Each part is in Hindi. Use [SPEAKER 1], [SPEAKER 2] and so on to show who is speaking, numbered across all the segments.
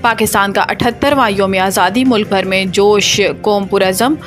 [SPEAKER 1] पाकिस्तान का 78वां यौम आज़ादी, मुल्क भर में जोश, कौम पुरज़म,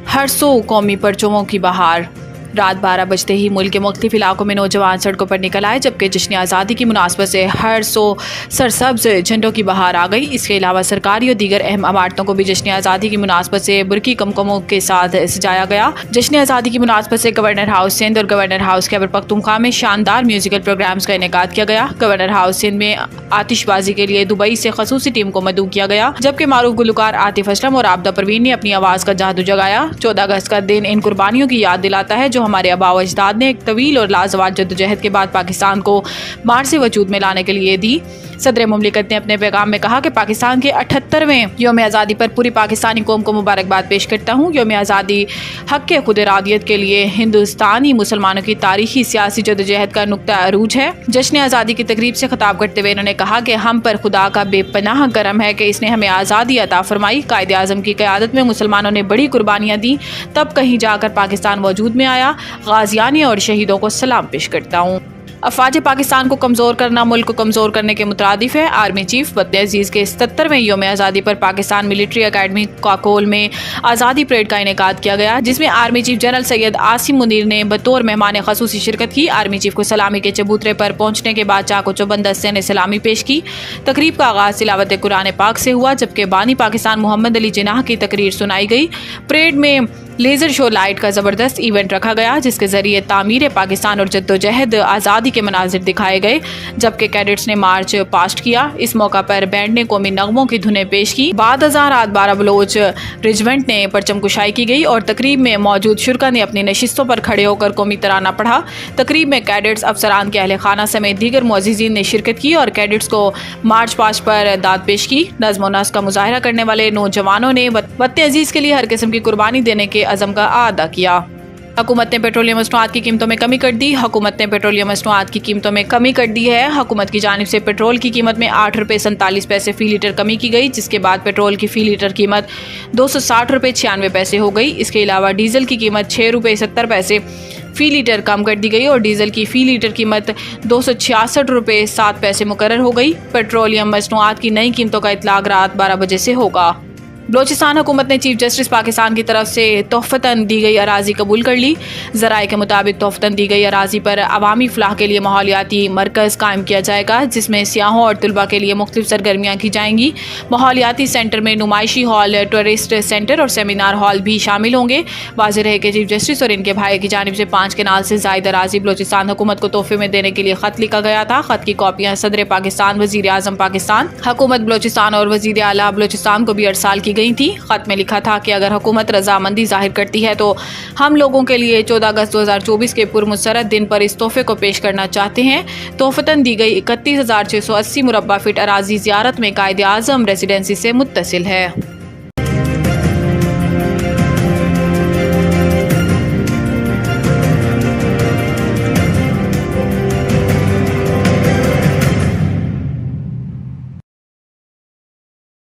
[SPEAKER 1] हर्षो कौमी परचमों की बहार। रात 12 बजते ही मुल्क के मुख्तलिफ इलाकों में नौजवान सड़कों पर निकल आए, जबकि जश्न आज़ादी की मुनासबत से हर सरसब्ज झंडों की बहार आ गई। इसके अलावा सरकारी और दीगर अहम इमारतों को भी जश्न आज़ादी की मुनासबत से बुरकी कमकमों के साथ सजाया गया। जश्न आज़ादी की मुनासबत से गवर्नर हाउस सिंध और गवर्नर हाउस खैबर पख्तूनख्वा में शानदार म्यूजिकल प्रोग्राम्स का इनेकाद किया गया। गवर्नर हाउस सिंध में आतिशबाजी के लिए दुबई से खसूसी टीम को मदऊ किया गया, जबकि मारूफ गुलकार आतिफ असलम और आबदा परवीन ने अपनी आवाज़ का जादू जगाया। 14 अगस्त का दिन इन कुर्बानियों की याद दिलाता है जो हमारे आबा व अजदाद ने एक तवील और लाजवाब जद्दोजहद के बाद पाकिस्तान को मार से वजूद में लाने के लिए दी। सदर मुमलिकत ने अपने पैगाम में कहा कि पाकिस्तान के 78वें यौम आज़ादी पर पूरी पाकिस्तानी कौम को मुबारकबाद पेश करता हूँ। यौम आज़ादी हक के खुद इरादियत के लिए हिंदुस्तानी मुसलमानों की तारीखी सियासी जद्दोजहद का नुक्ता अरूज है। जश्न आज़ादी की तकरीब से खिताब करते हुए उन्होंने कहा कि हम पर खुदा का बेपनाह करम है कि इसने हमें आज़ादी अता फरमाई। कायदे आज़म की क़यादत में मुसलमानों ने बड़ी कुर्बानियाँ दी, तब कहीं जाकर पाकिस्तान वजूद में आया। गाज़ियान और शहीदों को सलाम पेश करता हूँ। अफवाज पाकिस्तान को कमज़ोर करना मुल्क को कमज़ोर करने के मुतरादिफ है। आर्मी चीफ वत्ते अजीज़ के 77वें यौम आज़ादी पर पाकिस्तान मिलिट्री अकेडमी काकोल में आज़ादी परेड का इनेकाद किया गया, जिसमें army chief general Syed Asim Munir ने बतौर मेहमान खसूसी शिरकत की। आर्मी चीफ को सलामी के चबूतरे पर पहुंचने के बाद चाको चौबंद दस्ते ने सलामी पेश की। तकरीब का आगाज़ तिलावत कुरान पाक से हुआ, जबकि बानी पाकिस्तान मोहम्मद अली जिनाह की तकरीर सुनाई गई। परेड में लेज़र शो लाइट का ज़बरदस्त इवेंट रखा गया, जिसके ज़रिए तामीर पाकिस्तान और जद्दोजहद आज़ादी के मनाजिर दिखाए गए, जबकि कैडेट्स ने मार्च पास्ट किया। इस मौका पर बैंड ने कौमी नगमों की धुनें पेश की। बाद रात 12 बलोच रेजिमेंट ने परचम कुशाई की गई और तकरीब में मौजूद शुरका ने अपनी नशिस्तों पर खड़े होकर कौमी तराना पढ़ा। तकरीब में कैडेट्स, अफसरान के अहले खाना समेत दीगर मुअज़्ज़िज़ीन ने शिरकत की और कैडेट्स को मार्च पास्ट पर दाद पेश की। नज़्म व नस्क़ का मुजाहरा करने वाले नौजवानों ने वतन अजीज़ के लिए हर किस्म की कुर्बानी देने के अज़म का अदा किया। हुकूमत ने पेट्रोलियम मसनूआत की कीमतों में कमी कर दी। हुकूमत ने पेट्रोलियम मसनूआत की कीमतों में कमी कर दी है। हुकूमत की जानिब से पेट्रोल की कीमत में 8 रुपये 47 पैसे फ़ी लीटर कमी की गई, जिसके बाद पेट्रोल की फ़ी लीटर कीमत 260 रुपये 96 पैसे हो गई। इसके अलावा डीजल की कीमत 6 रुपये 70 पैसे फ़ी लीटर कम कर दी गई और डीजल की फ़ी लीटर कीमत 266 रुपये 7 पैसे मुकर्रर हो गई। पेट्रोलियम मसनूआत की नई कीमतों का इतलाक रात 12 बजे से होगा। बलोचिस्तान हुकूमत ने चीफ जस्टिस पाकिस्तान की तरफ से तोहफ़तन दी गई अराज़ी कबूल कर ली। ज़राए के मुताबिक तोहफ़तन दी गई अराज़ी पर अवामी फ़लाह के लिए माहौलियाती मरकज़ कायम किया जाएगा, जिसमें सियाहों और तलबा के लिए मुख्तलिफ सरगर्मियाँ की जाएंगी। माहौलियाती सेंटर में नुमाइशी हॉल, टूरिस्ट सेंटर और सेमिनार हॉल भी शामिल होंगे। वाज़ेह रहे कि चीफ जस्टिस और इनके भाई की जानिब से 5 कनाल से ज़ायद अराज़ी बलोचिस्तान हुकूमत को तोहफ़े में देने के लिए ख़त लिखा गया था। ख़त की कॉपियाँ सदर पाकिस्तान, वज़ीर आज़म पाकिस्तान, हुकूमत बलोचिस्तान और वज़ीर आला बलोचिस्तान को भी अरसाल की गई थी। खत में लिखा था कि अगर हुकूमत रजामंदी जाहिर करती है तो हम लोगों के लिए 14 अगस्त 2024 के पुरमुसरत दिन पर इस तोहफे को पेश करना चाहते हैं। तोहफ़तन दी गई 31,680 मुरब्बा फीट अराजी ज़ियारत में कायदे आज़म रेजिडेंसी से मुत्तसिल है।